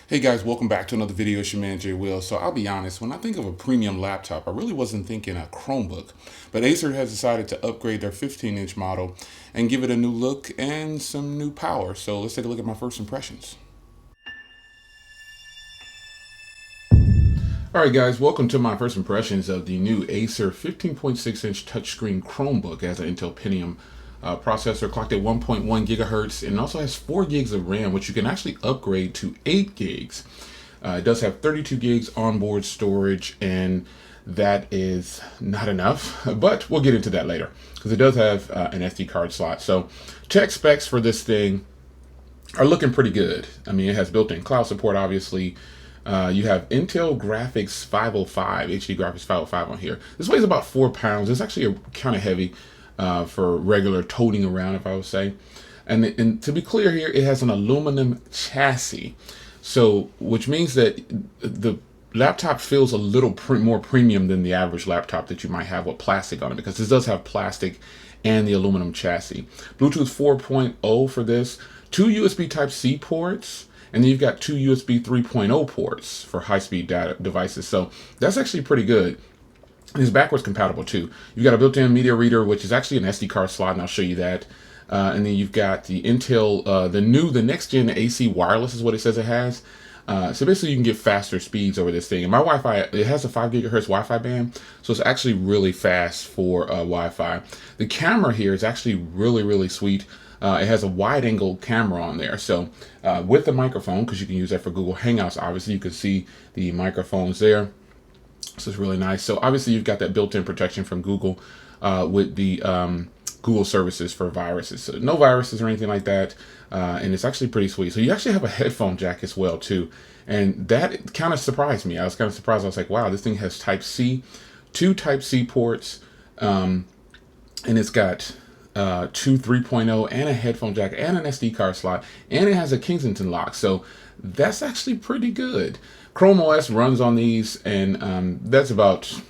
Hey guys, welcome back to another video. It's your man Jay Will. So I'll be honest, when I think of a premium laptop, I really wasn't thinking a Chromebook. But Acer has decided to upgrade their 15-inch model and give it a new look and some new power. So let's take a look at my first impressions. Alright guys, welcome to my first impressions of the new Acer 15.6 inch touchscreen Chromebook. It has an Intel Pentium processor clocked at 1.1 gigahertz and also has 4 gigs of RAM, which you can actually upgrade to 8 gigs. It does have 32 gigs onboard storage, and that is not enough, but we'll get into that later because it does have an SD card slot. So tech specs for this thing are looking pretty good. I mean, it has built-in cloud support, obviously. You have Intel Graphics 505, HD Graphics 505 on here. This weighs about 4 pounds. It's actually kind of heavy for regular toting around, if I would say. And to be clear here, it has an aluminum chassis. So, which means that the laptop feels a little more premium than the average laptop that you might have with plastic on it, because this does have plastic and the aluminum chassis. Bluetooth 4.0 for this, 2 USB Type-C ports, and then you've got 2 USB 3.0 ports for high-speed data devices. So that's actually pretty good. And it's backwards compatible too. You've got a built-in media reader, which is actually an SD card slot, and I'll show you that. And then you've got the Intel, the next gen AC wireless is what it says it has. So basically you can get faster speeds over this thing. And my Wi-Fi, it has a 5 gigahertz Wi-Fi band, so it's actually really fast for Wi-Fi. The camera here is actually really, really sweet. It has a wide angle camera on there. So with the microphone, because you can use that for Google Hangouts, obviously you can see the microphones there. So it's really nice. So obviously you've got that built-in protection from Google with the Google services for viruses. So no viruses or anything like that. And it's actually pretty sweet. So you actually have a headphone jack as well too. And that kind of surprised me. I was kind of surprised. I was like, wow, this thing has Type-C, 2 Type-C ports, and it's got 2 3.0 and a headphone jack and an SD card slot, and it has a Kensington lock. So that's actually pretty good. Chrome OS runs on these, and that's about,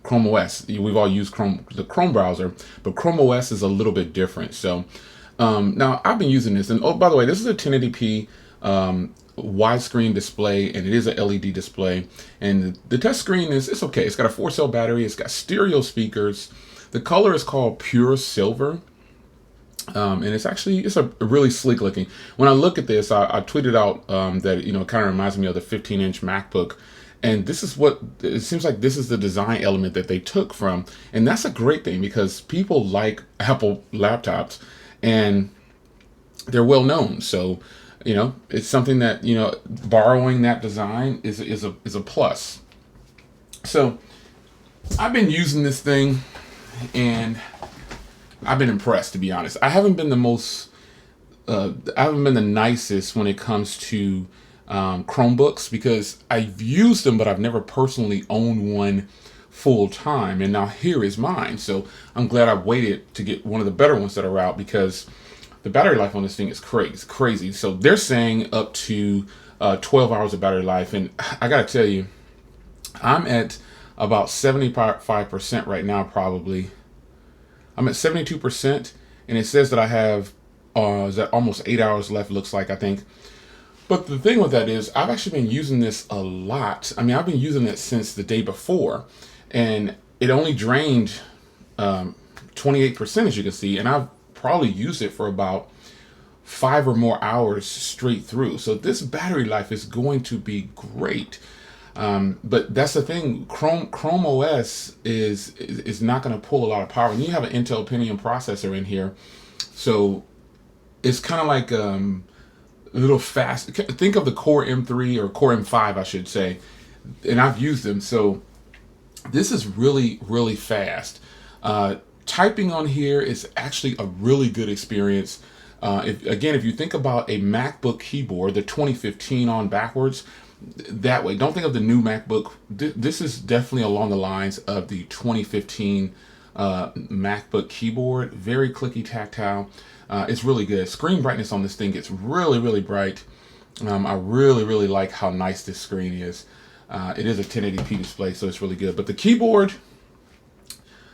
Chrome OS. We've all used the Chrome browser, but Chrome OS is a little bit different. So now I've been using this, and oh, by the way, this is a 1080p widescreen display, and it is a LED display. And the touch screen it's okay. It's got a 4-cell battery. It's got stereo speakers. The color is called Pure Silver. And it's a really sleek looking. When I look at this, I tweeted out that it kind of reminds me of the 15-inch MacBook, and this is what it seems like. This is the design element that they took from, and that's a great thing because people like Apple laptops, and they're well known. So it's something that borrowing that design is a plus. So I've been using this thing, and I've been impressed, to be honest. I haven't been the nicest when it comes to Chromebooks, because I've used them, but I've never personally owned one full time. And now here is mine. So I'm glad I waited to get one of the better ones that are out, because the battery life on this thing is crazy. So they're saying up to 12 hours of battery life. And I got to tell you, I'm at about 75% right now, probably. I'm at 72%, and it says that I have almost 8 hours left, looks like, I think. But the thing with that is, I've actually been using this a lot. I mean, I've been using it since the day before, and it only drained 28%, as you can see, and I've probably used it for about 5 or more hours straight through. So this battery life is going to be great. But that's the thing. Chrome OS is not going to pull a lot of power. And you have an Intel Pentium processor in here, so it's kind of like a little fast. Think of the Core M3 or Core M5, I should say. And I've used them, so this is really, really fast. Typing on here is actually a really good experience. If you think about a MacBook keyboard, the 2015 on backwards, that way. Don't think of the new MacBook. This is definitely along the lines of the 2015 MacBook keyboard. Very clicky, tactile. It's really good. Screen brightness on this thing gets really, really bright. I really, really like how nice this screen is. It is a 1080p display, so it's really good. But the keyboard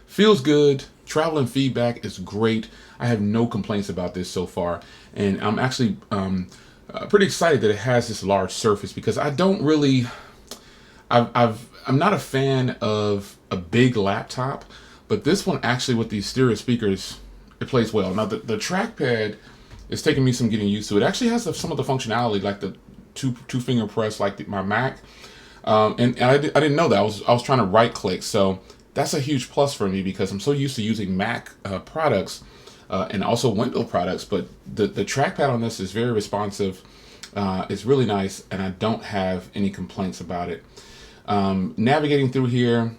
feels good. Traveling feedback is great. I have no complaints about this so far. And I'm actually pretty excited that it has this large surface, because I don't really, I'm not a fan of a big laptop, but this one actually with these stereo speakers, it plays well. Now the trackpad is taking me some getting used to. It actually has some of the functionality like the two finger press like my Mac, and I didn't know that. I was trying to right click, so that's a huge plus for me because I'm so used to using Mac products and also Windows products. But the trackpad on this is very responsive. It's really nice, and I don't have any complaints about it. Navigating through here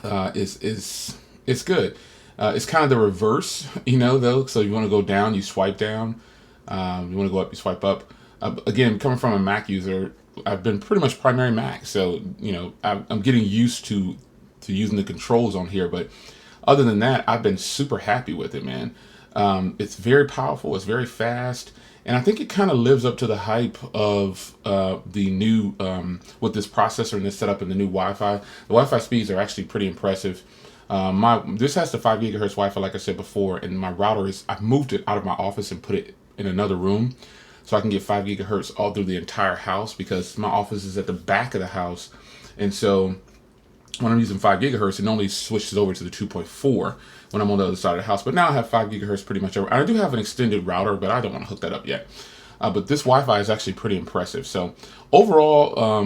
is it's good. It's kind of the reverse, though. So you want to go down, you swipe down. You want to go up, you swipe up. Again, coming from a Mac user, I've been pretty much primary Mac, so I'm getting used to using the controls on here. But other than that, I've been super happy with it, man. It's very powerful. It's very fast. And I think it kind of lives up to the hype of the new, with this processor and this setup and the new Wi-Fi. The Wi-Fi speeds are actually pretty impressive. This has the 5 gigahertz Wi-Fi, like I said before, and my router I've moved it out of my office and put it in another room so I can get 5 gigahertz all through the entire house, because my office is at the back of the house. And so when I'm using 5 gigahertz, it normally switches over to the 2.4 when I'm on the other side of the house. But now I have 5 gigahertz pretty much everywhere. I do have an extended router, but I don't want to hook that up yet. But this Wi-Fi is actually pretty impressive. So overall,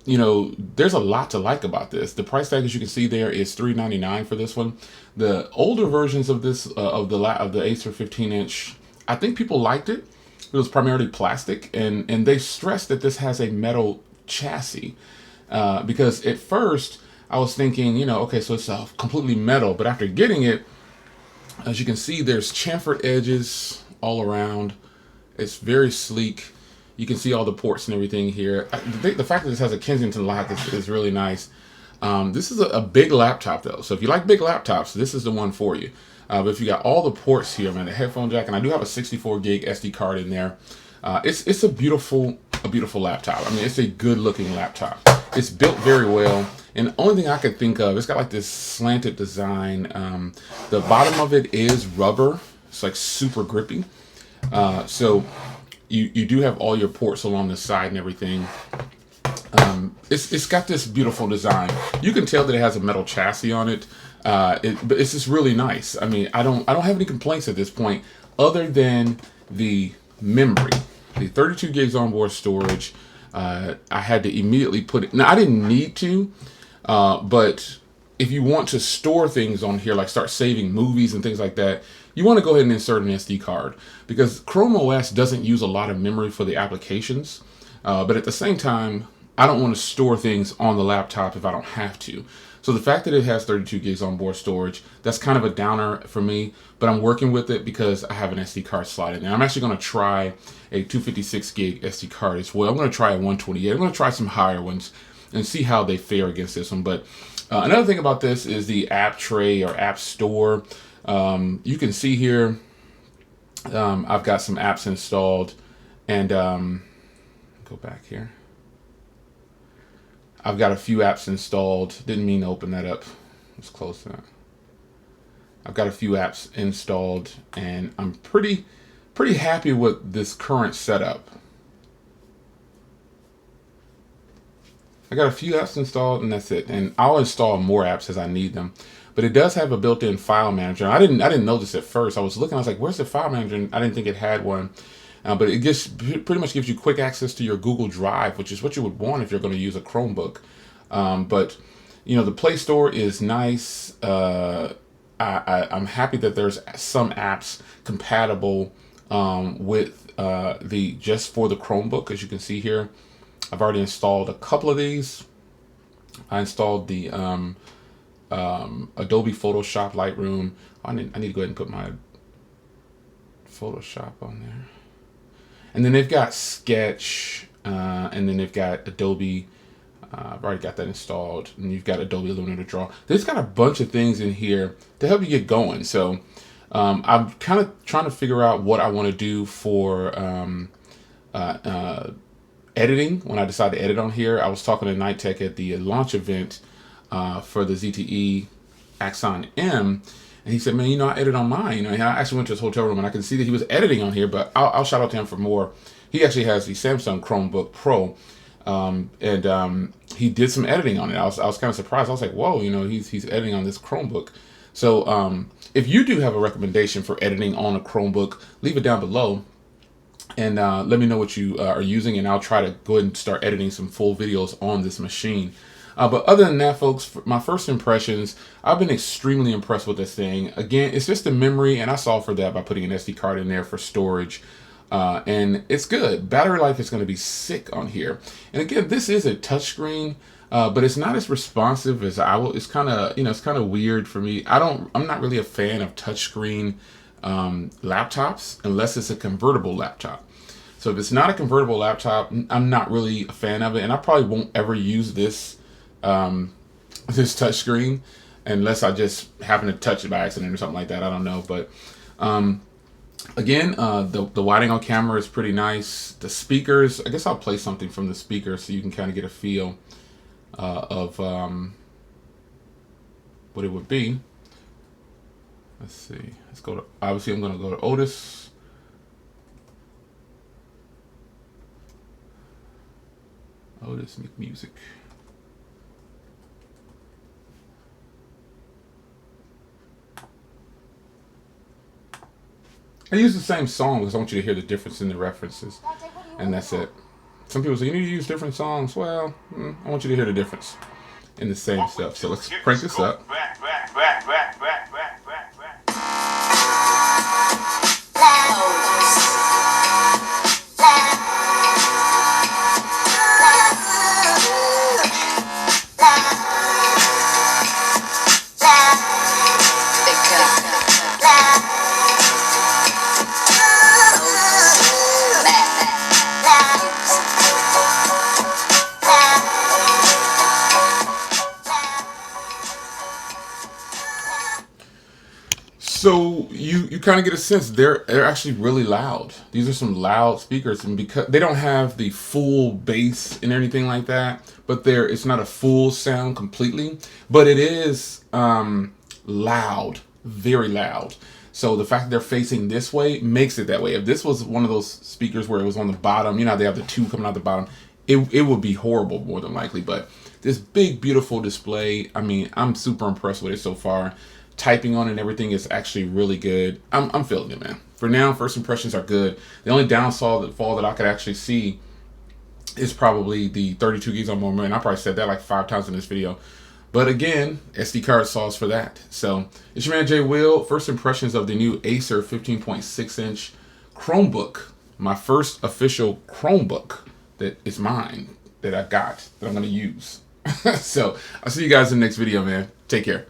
there's a lot to like about this. The price tag, as you can see there, is $399 for this one. The older versions of this of the Acer 15-inch, I think people liked it. It was primarily plastic, and they stressed that this has a metal chassis, because at first I was thinking, okay, so it's completely metal, but after getting it, as you can see, there's chamfered edges all around. It's very sleek. You can see all the ports and everything here. The fact that this has a Kensington lock is really nice. This is a big laptop though, so if you like big laptops, this is the one for you. But if you got all the ports here, man, the headphone jack, and I do have a 64 gig SD card in there. It's a beautiful laptop. I mean, it's a good looking laptop. It's built very well. And the only thing I could think of, it's got like this slanted design. The bottom of it is rubber. It's like super grippy. So you do have all your ports along the side and everything. It's got this beautiful design. You can tell that it has a metal chassis on it. But it's just really nice. I mean, I don't have any complaints at this point, other than the memory, the 32 gigs onboard storage. I had to immediately put it. Now I didn't need to, but if you want to store things on here, like start saving movies and things like that, you want to go ahead and insert an SD card, because Chrome OS doesn't use a lot of memory for the applications. But at the same time, I don't want to store things on the laptop if I don't have to. So the fact that it has 32 gigs onboard storage, that's kind of a downer for me, but I'm working with it because I have an SD card slot in there. I'm actually going to try a 256 gig SD card as well. I'm going to try a 128. I'm going to try some higher ones and see how they fare against this one. But another thing about this is the app tray or app store. You can see here, I've got some apps installed, and go back here. I've got a few apps installed. Didn't mean to open that up. Let's close that. I've got a few apps installed, and I'm pretty happy with this current setup. I got a few apps installed, and that's it. And I'll install more apps as I need them. But it does have a built-in file manager. I didn't know this at first. I was looking. I was like, "Where's the file manager?" And I didn't think it had one. But it pretty much gives you quick access to your Google Drive, which is what you would want if you're going to use a Chromebook. But the Play Store is nice. I'm happy that there's some apps compatible with just for the Chromebook, as you can see here. I've already installed a couple of these. I installed the Adobe Photoshop Lightroom. I need to go ahead and put my Photoshop on there. And then they've got Sketch, and then they've got Adobe. I've already got that installed. And you've got Adobe Illustrator Draw. They've got a bunch of things in here to help you get going. So I'm kind of trying to figure out what I want to do for editing. When I decide to edit on here, I was talking to Night Tech at the launch event for the ZTE Axon M. And he said, "Man, I edit on mine." I actually went to his hotel room, and I can see that he was editing on here. But I'll shout out to him for more He actually has the Samsung Chromebook Pro, and he did some editing on it. I was kind of surprised. I was like, whoa, you know, he's editing on this Chromebook. So if you do have a recommendation for editing on a Chromebook, leave it down below, and let me know what you are using, and I'll try to go ahead and start editing some full videos on this machine. But other than that, folks, for my first impressions, I've been extremely impressed with this thing. Again, it's just the memory, and I solved for that by putting an SD card in there for storage. And it's good. Battery life is going to be sick on here. And again, this is a touchscreen, but it's not as responsive as I will. It's kind of, it's kind of weird for me. I'm not really a fan of touchscreen laptops unless it's a convertible laptop. So if it's not a convertible laptop, I'm not really a fan of it, and I probably won't ever use this this touchscreen unless I just happen to touch it by accident or something like that. I don't know, but again, the wide angle camera is pretty nice. The speakers, I guess I'll play something from the speakers so you can kind of get a feel of what it would be. Let's see. Let's go to, obviously I'm going to go to Otis. Otis make music. I use the same song because I want you to hear the difference in the references, and that's it. Some people say you need to use different songs. Well, I want you to hear the difference in the same stuff. So let's crank this up. So you kind of get a sense they're actually really loud. These are some loud speakers, and because they don't have the full bass and anything like that, but it's not a full sound completely, but it is loud, very loud. So the fact that they're facing this way makes it that way. If this was one of those speakers where it was on the bottom, they have the two coming out the bottom, it would be horrible more than likely. But this big, beautiful display, I mean, I'm super impressed with it so far. Typing on it and everything is actually really good. I'm feeling it, man. For now, first impressions are good. The only downfall that I could actually see is probably the 32 gigs on memory, and I probably said that like 5 times in this video. But again, SD card solves for that. So it's your man Jay Will. First impressions of the new Acer 15.6 inch Chromebook. My first official Chromebook that is mine, that I got, that I'm going to use. So I'll see you guys in the next video, man. Take care.